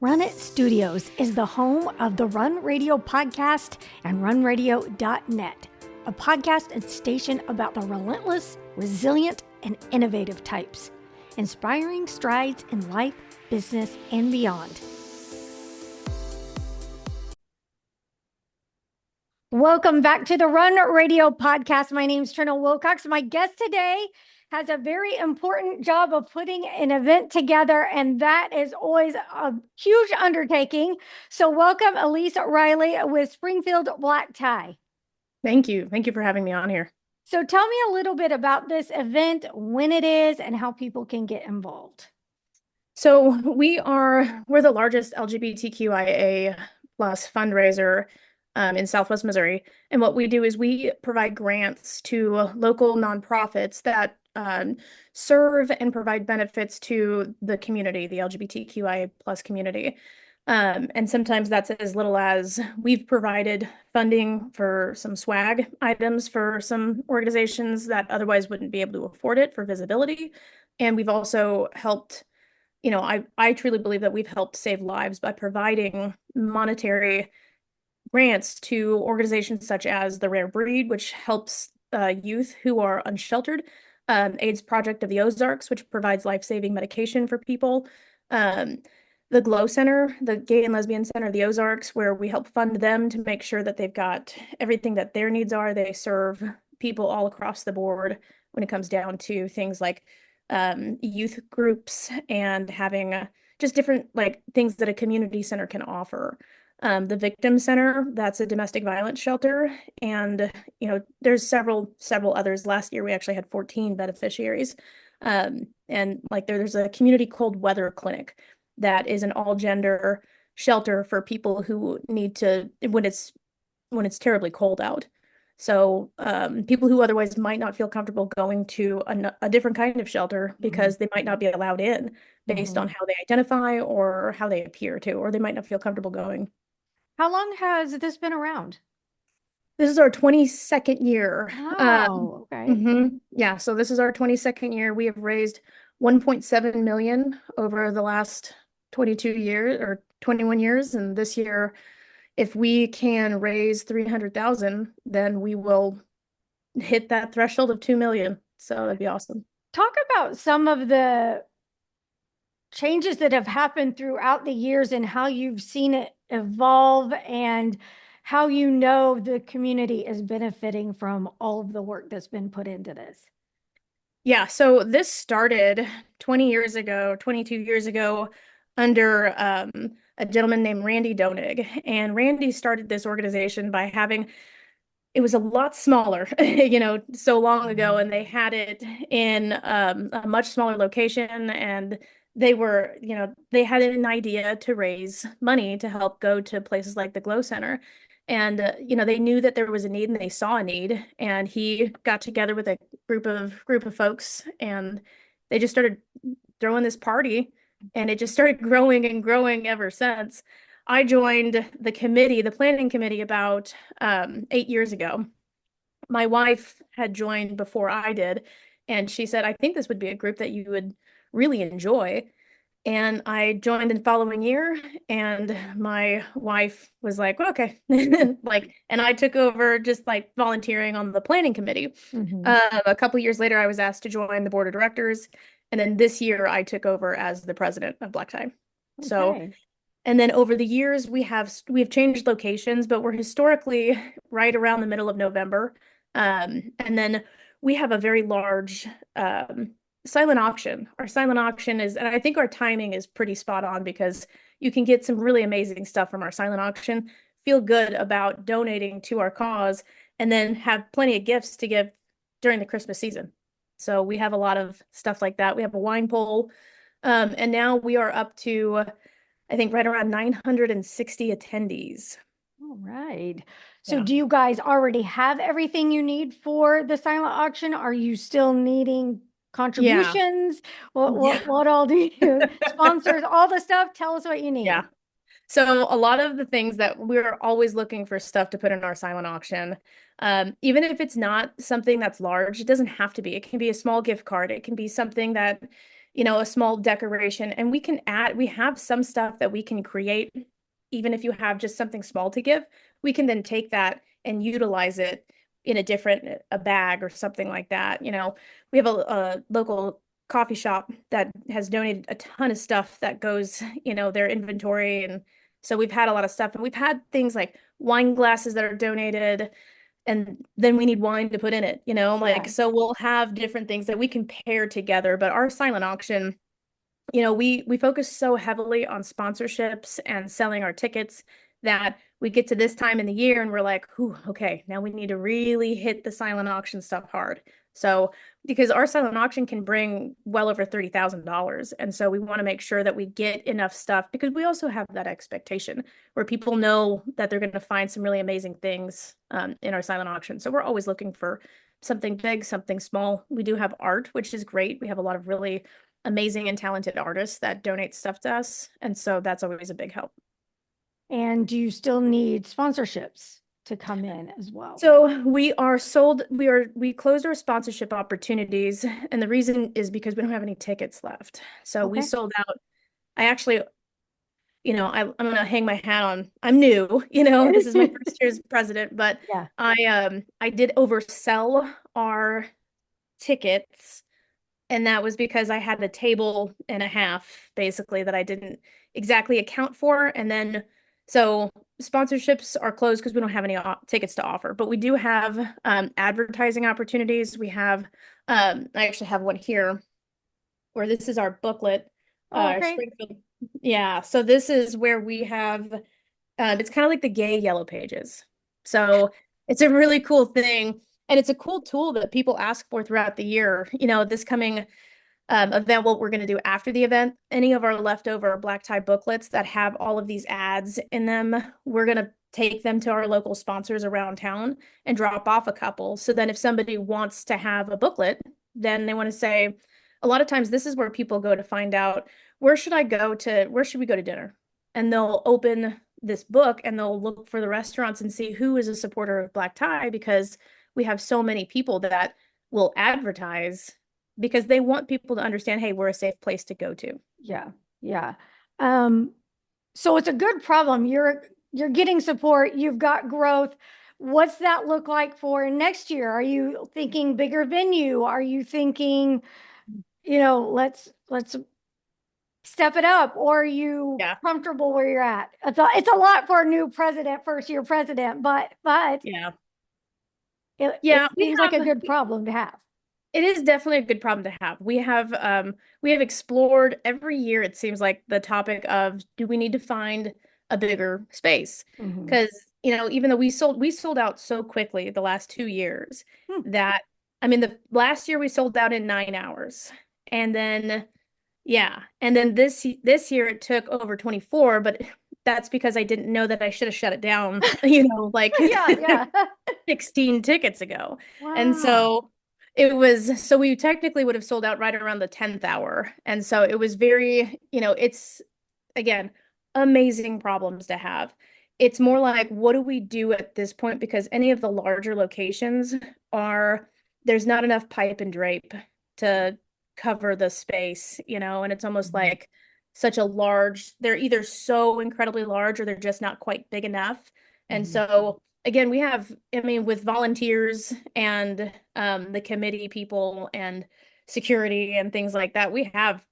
Run It Studios is the home of the Run Radio podcast and runradio.net, a podcast and station about the relentless, resilient, and innovative types, inspiring strides in life, business, and beyond. Welcome back to the Run Radio podcast. My name is Trina Wilcox. My guest today has a very important job of putting an event together, and that is always a huge undertaking. So welcome, Elyse Riley with Springfield Black Tie. Thank you. Thank you for having me on here. So tell me a little bit about this event, when it is, and how people can get involved. So we're the largest LGBTQIA plus fundraiser in Southwest Missouri. And what we do is we provide grants to local nonprofits that serve and provide benefits to the community, the LGBTQIA plus community. And sometimes that's as little as we've provided funding for some swag items for some organizations that otherwise wouldn't be able to afford it for visibility. And we've also helped, I truly believe that we've helped save lives by providing monetary grants to organizations such as the Rare Breed, which helps youth who are unsheltered, AIDS Project of the Ozarks, which provides life-saving medication for people, the Glow Center, the Gay and Lesbian Center of the Ozarks, where we help fund them to make sure that they've got everything that their needs are. They serve people all across the board when it comes down to things like youth groups and having just different things that a community center can offer. The Victim Center, that's a domestic violence shelter. And, there's several others. Last year, we actually had 14 beneficiaries. And there's a community cold weather clinic that is an all gender shelter for people who need to, when it's terribly cold out. So people who otherwise might not feel comfortable going to a different kind of shelter because they might not be allowed in based on how they identify or how they appear to, or they might not feel comfortable going. How long has this been around? This is our 22nd year. Oh, okay. Yeah, so this is our 22nd year. We have raised 1.7 million over the last 22 years or 21 years. And this year, if we can raise 300,000, then we will hit that threshold of 2 million. So that'd be awesome. Talk about some of the changes that have happened throughout the years and how you've seen it evolve and how the community is benefiting from all of the work that's been put into this. Yeah, so this started 22 years ago under a gentleman named Randy Donig. And Randy started this organization by it was a lot smaller, so long ago, and they had it in a much smaller location, and they had an idea to raise money to help go to places like the Glow Center. And, they knew that there was a need and they saw a need, and he got together with a group of folks, and they just started throwing this party, and it just started growing and growing ever since. I joined the planning committee about 8 years ago. My wife had joined before I did, and she said, I think this would be a group that you would really enjoy. And I joined the following year, and my wife was like, well, okay. And I took over just volunteering on the planning committee. A couple years later, I was asked to join the board of directors. And then this year I took over as the president of Black Tie. Okay. So, and then over the years, we have changed locations, but we're historically right around the middle of November. And then we have a very large silent auction. Our silent auction and I think our timing is pretty spot on because you can get some really amazing stuff from our silent auction, feel good about donating to our cause, and then have plenty of gifts to give during the Christmas season. So we have a lot of stuff like that. We have a wine poll, and now we are up to, I think, right around 960 attendees. All right. So do you guys already have everything you need for the silent auction? Are you still needing contributions? Yeah. What all do you sponsors, all the stuff? Tell us what you need. Yeah. So a lot of the things that we're always looking for stuff to put in our silent auction, even if it's not something that's large, it doesn't have to be. It can be a small gift card. It can be something that, a small decoration, and we have some stuff that we can create, even if you have just something small to give, we can then take that and utilize it in a bag or something like that. We have a local coffee shop that has donated a ton of stuff that goes, their inventory. And so we've had a lot of stuff, and we've had things like wine glasses that are donated, and then we need wine to put in it, Yeah. so we'll have different things that we can pair together. But our silent auction, we focus so heavily on sponsorships and selling our tickets that we get to this time in the year and we're like, "Ooh, okay, now we need to really hit the silent auction stuff hard." So, because our silent auction can bring well over $30,000. And so we want to make sure that we get enough stuff, because we also have that expectation where people know that they're going to find some really amazing things in our silent auction. So we're always looking for something big, something small. We do have art, which is great. We have a lot of really amazing and talented artists that donate stuff to us. And so that's always a big help. And do you still need sponsorships to come in as well? So we closed our sponsorship opportunities, and the reason is because we don't have any tickets left. So we Okay. sold out. I actually, I'm gonna hang my hat on. I'm new, this is my first year as president, but Yeah. I did oversell our tickets. And that was because I had a table and a half, basically, that I didn't exactly account for. And then, so sponsorships are closed because we don't have any tickets to offer. But we do have advertising opportunities. I actually have one here where this is our booklet, Oh, okay. Springfield. Yeah. So this is where we have, it's kind of like the gay yellow pages. So it's a really cool thing. And it's a cool tool that people ask for throughout the year. This coming event, what we're going to do after the event, any of our leftover black tie booklets that have all of these ads in them, we're going to take them to our local sponsors around town and drop off a couple. So then if somebody wants to have a booklet, then they want to say, a lot of times this is where people go to find out, where should we go to dinner? And they'll open this book and they'll look for the restaurants and see who is a supporter of black tie, because we have so many people that will advertise because they want people to understand, hey, we're a safe place to go to. Yeah. Yeah. Um, so it's a good problem. You're getting support, you've got growth. What's that look like for next year? Are you thinking bigger venue? Are you thinking, let's step it up, or are you Yeah. comfortable where you're at? It's a lot for a new president, first year president, but Yeah. it Yeah, seems like a good problem to have. it is definitely a good problem to have. We have explored every year, it seems like, the topic of, do we need to find a bigger space? Mhm. Because, even though we sold out so quickly the last 2 years, Hmm. that I mean, the last year we sold out in 9 hours. And then Yeah. And then this year it took over 24, but that's because I didn't know that I should have shut it down, like Yeah, yeah. 16 tickets ago. And Wow. so we technically would have sold out right around the 10th hour. And so it was very, it's, again, amazing problems to have. It's more like, what do we do at this point? Because any of the larger locations there's not enough pipe and drape to cover the space, and it's almost Mhm. like they're either so incredibly large or they're just not quite big enough. And Mhm. so again, I mean, with volunteers and the committee people and security and things like that, we have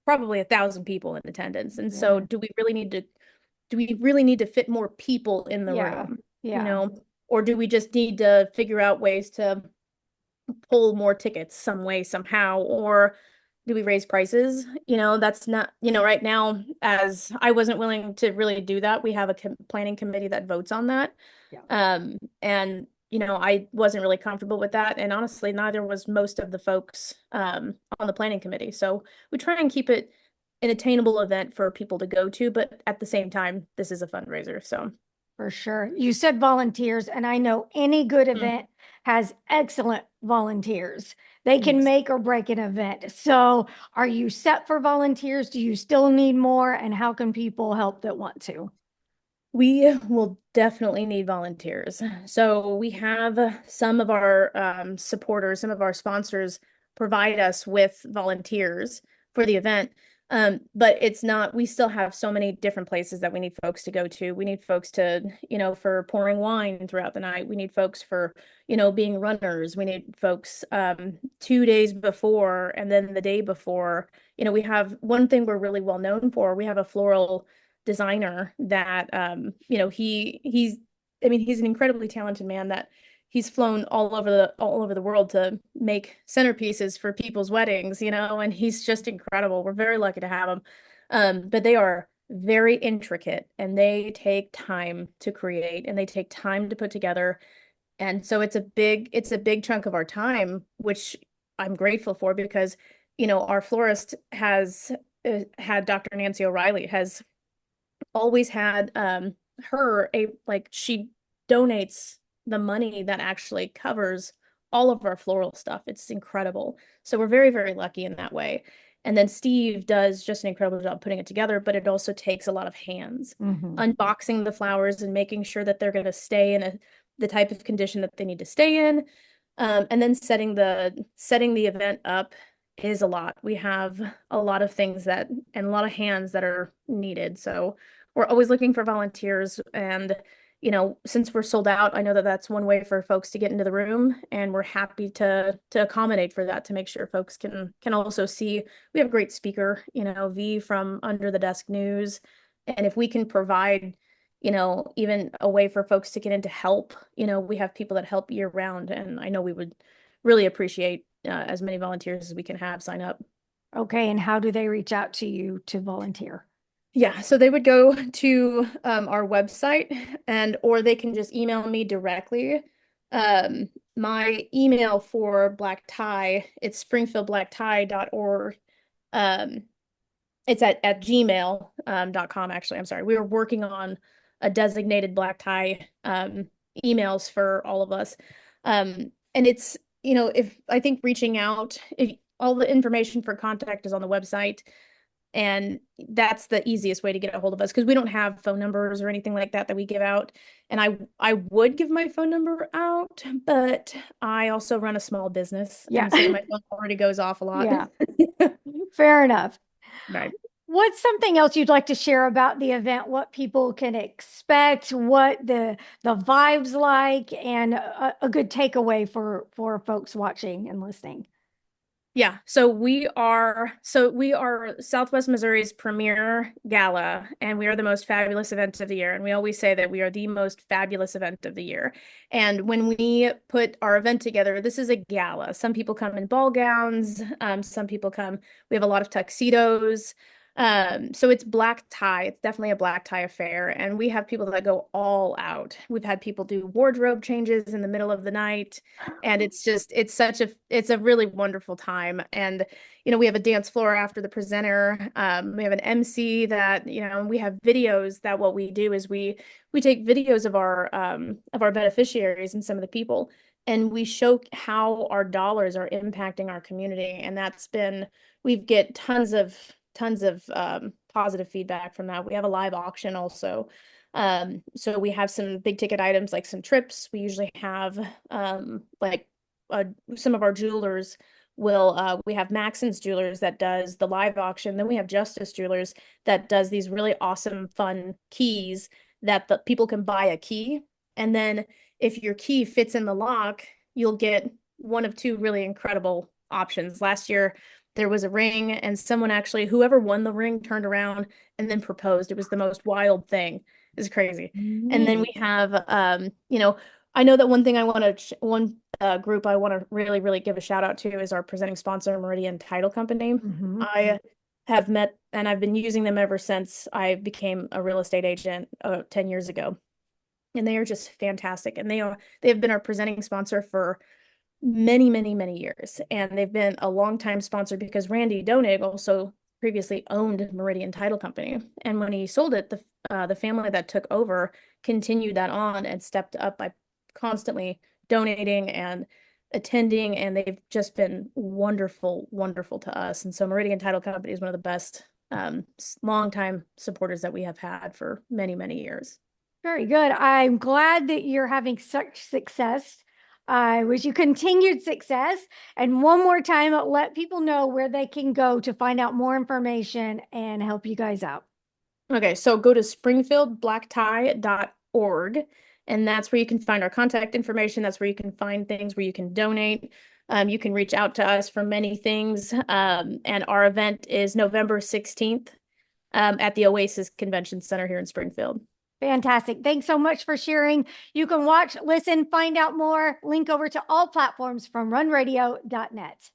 probably 1,000 people in attendance. And so Yeah. do we really need to fit more people in the Yeah. room, Yeah. or do we just need to figure out ways to pull more tickets some way, somehow, or do we raise prices? That's not, right now, as I wasn't willing to really do that. We have a planning committee that votes on that. Yeah. And I wasn't really comfortable with that. And honestly, neither was most of the folks on the planning committee. So we try and keep it an attainable event for people to go to, but at the same time, this is a fundraiser. So For sure. You said volunteers, and I know any good Mm. event has excellent volunteers. They can Yes. make or break an event. So, are you set for volunteers? Do you still need more? And how can people help that want to? We will definitely need volunteers. So we have some of our supporters, some of our sponsors provide us with volunteers. for the event. But it's not, we still have so many different places that we need folks to go to. We need folks to, for pouring wine throughout the night. We need folks for, being runners. We need folks 2 days before and then the day before. We have one thing we're really well known for. We have a floral designer that, he's, I mean, he's an incredibly talented man that he's flown all over the world to make centerpieces for people's weddings, and he's just incredible. We're very lucky to have him. But they are very intricate and they take time to create and they take time to put together. And so it's a big chunk of our time, which I'm grateful for because, our florist has had Dr. Nancy O'Reilly has always had her a like she donates the money that actually covers all of our floral stuff. It's incredible. So we're very, very lucky in that way. And then Steve does just an incredible job putting it together, but it also takes a lot of hands, unboxing the flowers and making sure that they're going to stay in the type of condition that they need to stay in. And then setting the event up is a lot. We have a lot of things and a lot of hands that are needed. So we're always looking for volunteers. And, since we're sold out, I know that that's one way for folks to get into the room, and we're happy to accommodate for that, to make sure folks can also see. We have a great speaker, V from Under the Desk News. And if we can provide, even a way for folks to get in to help, we have people that help year round. And I know we would really appreciate as many volunteers as we can have sign up. Okay, and how do they reach out to you to volunteer? Yeah, so they would go to our website or they can just email me directly. My email for Black Tie, it's springfieldblacktie.org. Um, it's at gmail.com, actually. I'm sorry. We were working on a designated Black Tie emails for all of us. And it's, if I think reaching out, if all the information for contact is on the website. And that's the easiest way to get a hold of us because we don't have phone numbers or anything like that we give out. And I would give my phone number out, but I also run a small business. Yeah. And so my phone already goes off a lot. Yeah. Fair enough. Right. What's something else you'd like to share about the event? What people can expect, what the vibes like, and a good takeaway for folks watching and listening. Yeah, so we are Southwest Missouri's premier gala, and we are the most fabulous event of the year. And we always say that we are the most fabulous event of the year. And when we put our event together, this is a gala. Some people come in ball gowns, some people come, we have a lot of tuxedos. So it's black tie. It's definitely a black tie affair. And we have people that go all out. We've had people do wardrobe changes in the middle of the night. And it's a really wonderful time. And, we have a dance floor after the presenter. We have an MC that, we have videos that what we do is we take videos of our beneficiaries and some of the people, and we show how our dollars are impacting our community. And we get tons of positive feedback from that. We have a live auction also. So we have some big ticket items like some trips. We usually have some of our jewelers we have Maxon's Jewelers that does the live auction. Then we have Justice Jewelers that does these really awesome, fun keys that the people can buy a key. And then if your key fits in the lock, you'll get one of two really incredible options. Last year, there was a ring, and whoever won the ring turned around and then proposed. It was the most wild thing. It's crazy. And then we have, I know that one thing one group I want to really, really give a shout out to is our presenting sponsor, Meridian Title Company. I have met and I've been using them ever since I became a real estate agent 10 years ago. And they are just fantastic. And they have been our presenting sponsor for many, many, many years. And they've been a longtime sponsor because Randy Donig also previously owned Meridian Title Company. And when he sold it, the family that took over continued that on and stepped up by constantly donating and attending. And they've just been wonderful, wonderful to us. And so Meridian Title Company is one of the best longtime supporters that we have had for many, many years. Very good. I'm glad that you're having such success. I wish you continued success. And one more time, let people know where they can go to find out more information and help you guys out. Okay, so go to springfieldblacktie.org, and that's where you can find our contact information. That's where you can find things where you can donate. You can reach out to us for many things. And our event is November 16th at the Oasis Convention Center here in Springfield. Fantastic. Thanks so much for sharing. You can watch, listen, find out more. Link over to all platforms from runradio.net.